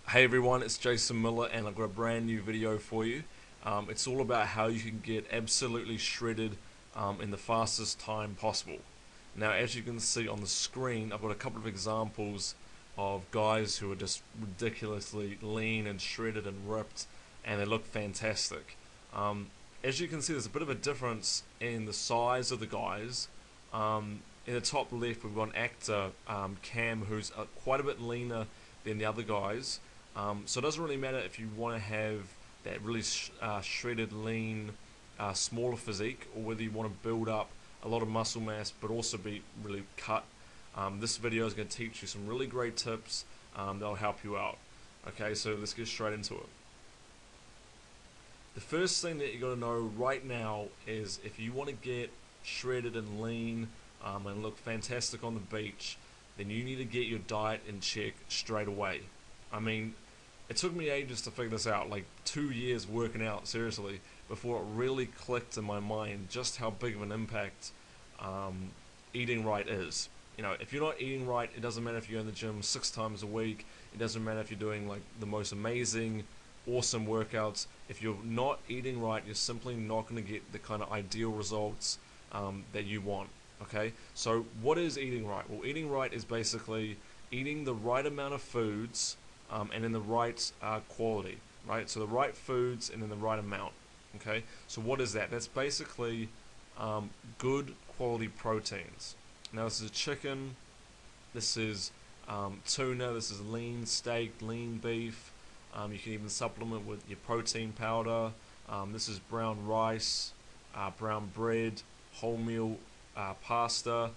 Hey everyone, it's Jason Miller and I've got a brand new video for you. It's all about how you can get absolutely shredded in the fastest time possible. Now, as you can see on the screen, I've got a couple of examples of guys who are just ridiculously lean and shredded and ripped, and they look fantastic. As you can see, there's a bit of a difference in the size of the guys. In the top left, we've got an actor, Cam, who's quite a bit leaner than the other guys. So it doesn't really matter if you want to have that really shredded, lean, smaller physique, or whether you want to build up a lot of muscle mass but also be really cut. This video is going to teach you some really great tips that'll help you out. Okay, so let's get straight into it. The first thing that you got to know right now is if you want to get shredded and lean and look fantastic on the beach, then you need to get your diet in check straight away. I mean, it took me ages to figure this out, like 2 years working out, seriously, before it really clicked in my mind just how big of an impact eating right is. You know, if you're not eating right, it doesn't matter if you're in the gym 6 times a week, it doesn't matter if you're doing like the most amazing, awesome workouts. If you're not eating right, you're simply not going to get the kind of ideal results that you want. Okay, so what is eating right? Well, eating right is basically eating the right amount of foods and in the right quality, right? So the right foods and in the right amount. Okay, so what is that? That's basically good quality proteins. Now this is chicken, this is tuna, this is lean steak, lean beef. You can even supplement with your protein powder. This is brown rice, brown bread, wholemeal pasta,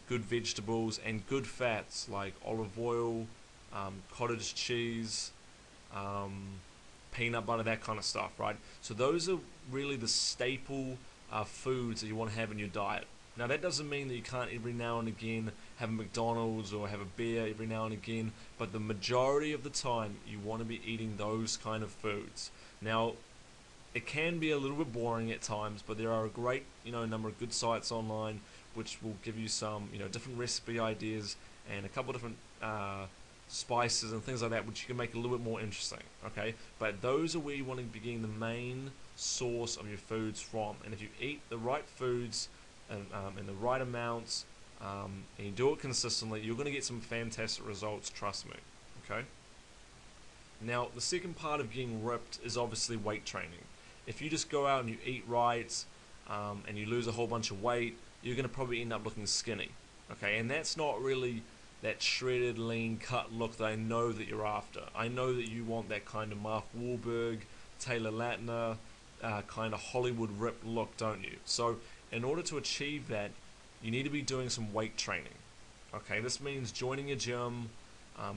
good vegetables, and good fats like olive oil, cottage cheese, peanut butter, that kind of stuff, right? So those are really the staple foods that you want to have in your diet. Now that doesn't mean that you can't every now and again have a McDonald's or have a beer every now and again, but the majority of the time you want to be eating those kind of foods. Now, it can be a little bit boring at times, but there are a great number of good sites online which will give you some different recipe ideas and a couple of different spices and things like that, which you can make a little bit more interesting. Okay, but those are where you want to be getting the main source of your foods from. And if you eat the right foods and in the right amounts and you do it consistently, you're going to get some fantastic results. Trust me. Okay. Now the second part of getting ripped is obviously weight training. If you just go out and you eat right and you lose a whole bunch of weight, you're going to probably end up looking skinny. Okay, and that's not really that shredded, lean, cut look that I know that you're after. I know that you want that kind of Mark Whalberg, Taylor Lautner, kind of Hollywood ripped look, don't you? So in order to achieve that, you need to be doing some weight training. Okay, this means joining a gym,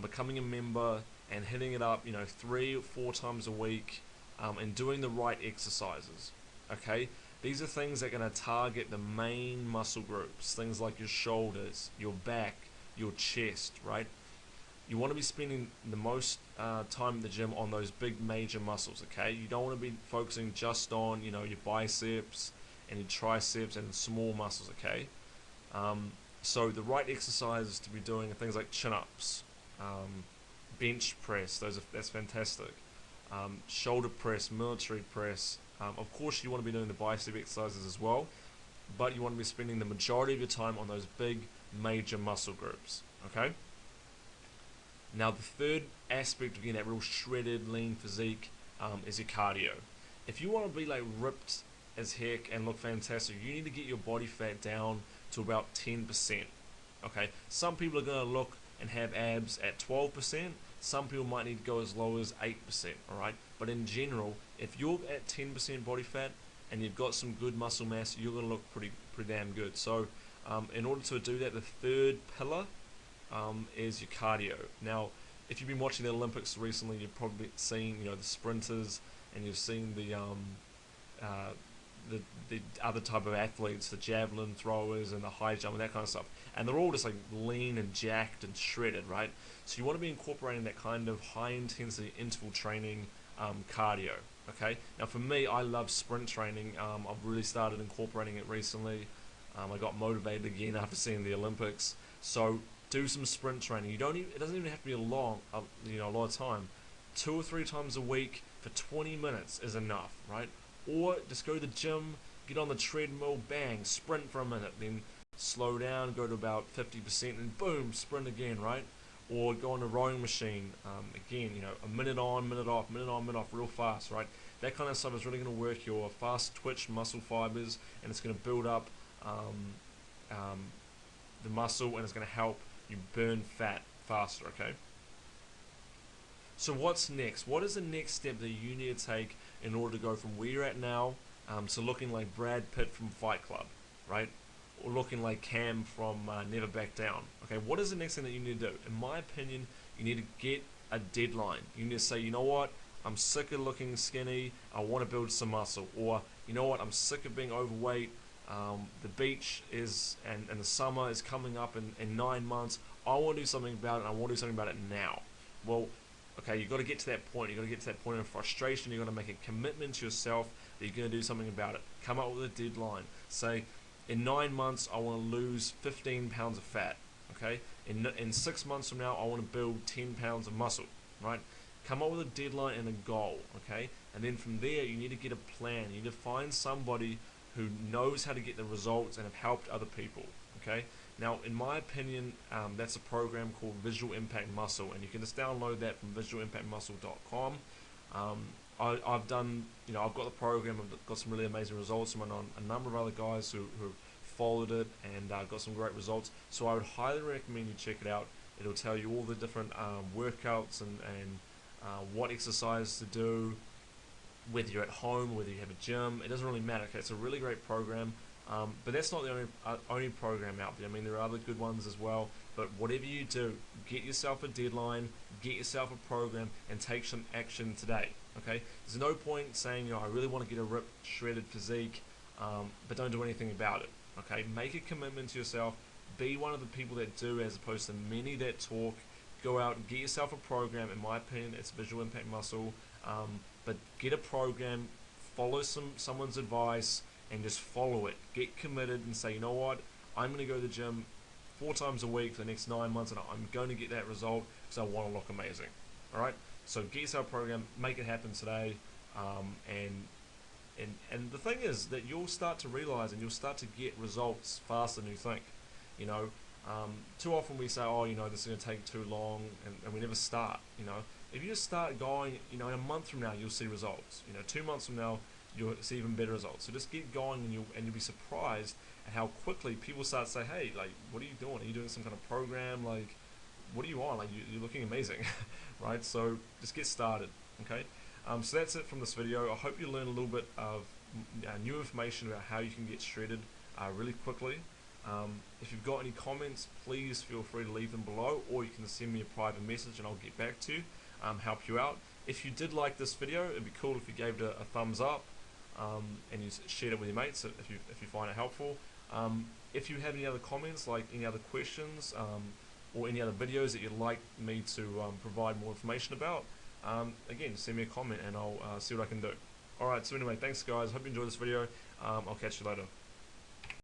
becoming a member, and hitting it up 3 or 4 times a week. And doing the right exercises. Okay, these are things that are going to target the main muscle groups, things like your shoulders, your back, your chest, right? You want to be spending the most time in the gym on those big major muscles. Okay, you don't want to be focusing just on your biceps and your triceps and small muscles. Okay, so the right exercises to be doing are things like chin-ups, bench press. That's fantastic. Shoulder press, military press. Of course you want to be doing the bicep exercises as well, but you want to be spending the majority of your time on those big major muscle groups. Okay, now the third aspect of getting that real shredded lean physique is your cardio. If you want to be like ripped as heck and look fantastic, you need to get your body fat down to about 10%. Okay, some people are going to look and have abs at 12%. Some people might need to go as low as 8%, alright? But in general, if you're at 10% body fat and you've got some good muscle mass, you're going to look pretty damn good. So in order to do that, the third pillar is your cardio. Now, if you've been watching the Olympics recently, you've probably seen the sprinters, and you've seen the other type of athletes, the javelin throwers and the high jump and that kind of stuff, and they're all just like lean and jacked and shredded, right? So you want to be incorporating that kind of high intensity interval training, cardio. Okay, now for me, I love sprint training. I've really started incorporating it recently. I got motivated again after seeing the Olympics. So do some sprint training. It doesn't even have to be a lot of time. 2 or 3 times a week for 20 minutes is enough, right? Or just go to the gym, get on the treadmill, bang, sprint for a minute, then slow down, go to about 50%, and boom, sprint again, right? Or go on a rowing machine, again, you know, a minute on, minute off, minute on, minute off, real fast, right? That kind of stuff is really going to work your fast twitch muscle fibers, and it's going to build up the muscle, and it's going to help you burn fat faster, okay? So what's next? What is the next step that you need to take in order to go from where you're at now to looking like Brad Pitt from Fight Club, right? Or looking like Cam from Never Back Down. Okay, what is the next thing that you need to do? In my opinion, you need to get a deadline. You need to say, you know what, I'm sick of looking skinny, I want to build some muscle. Or, you know what, I'm sick of being overweight, the beach is, and the summer is coming up in 9 months, I want to do something about it, and I want to do something about it now. Well, okay, you've got to get to that point. You've got to get to that point of frustration. You've got to make a commitment to yourself that you're going to do something about it. Come up with a deadline. Say, in 9 months, I want to lose 15 pounds of fat. Okay, in 6 months from now, I want to build 10 pounds of muscle. Right? Come up with a deadline and a goal. Okay, and then from there, you need to get a plan. You need to find somebody who knows how to get the results and have helped other people. Okay. Now, in my opinion, that's a program called Visual Impact Muscle, and you can just download that from visualimpactmuscle.com. I've done, you know, I've got the program. I've got some really amazing results. I'm on a number of other guys who followed it and got some great results. So I would highly recommend you check it out. It'll tell you all the different workouts and what exercise to do, whether you're at home, whether you have a gym. It doesn't really matter. Okay, it's a really great program. But that's not the only program out there. I mean, there are other good ones as well. But whatever you do, get yourself a deadline, get yourself a program, and take some action today. Okay? There's no point saying, you know, I really want to get a ripped, shredded physique, but don't do anything about it. Okay? Make a commitment to yourself. Be one of the people that do, as opposed to many that talk. Go out and get yourself a program. In my opinion, it's Visual Impact Muscle. But get a program. Follow someone's advice. And just follow it. Get committed and say, you know what, I'm going to go to the gym 4 times a week for the next 9 months, and I'm going to get that result because I want to look amazing. Alright? So get yourself a program, make it happen today, and the thing is that you'll start to realize and you'll start to get results faster than you think. You know, too often we say, oh, you know, this is going to take too long, and we never start. You know, if you just start going, you know, in a month from now you'll see results. You know, 2 months from now you'll see even better results. So just get going, and you'll be surprised at how quickly people start to say, hey, like, what are you doing? Are you doing some kind of program? Like, what are you on? Like, you're looking amazing, right? So just get started, okay? So that's it from this video. I hope you learn a little bit of new information about how you can get shredded really quickly. If you've got any comments, please feel free to leave them below, or you can send me a private message and I'll get back to you, help you out. If you did like this video, it'd be cool if you gave it a thumbs up. And you shared it with your mates if you find it helpful. If you have any other comments, like any other questions, or any other videos that you'd like me to provide more information about, again, send me a comment and I'll see what I can do. Alright, so anyway, thanks guys, hope you enjoyed this video. I'll catch you later.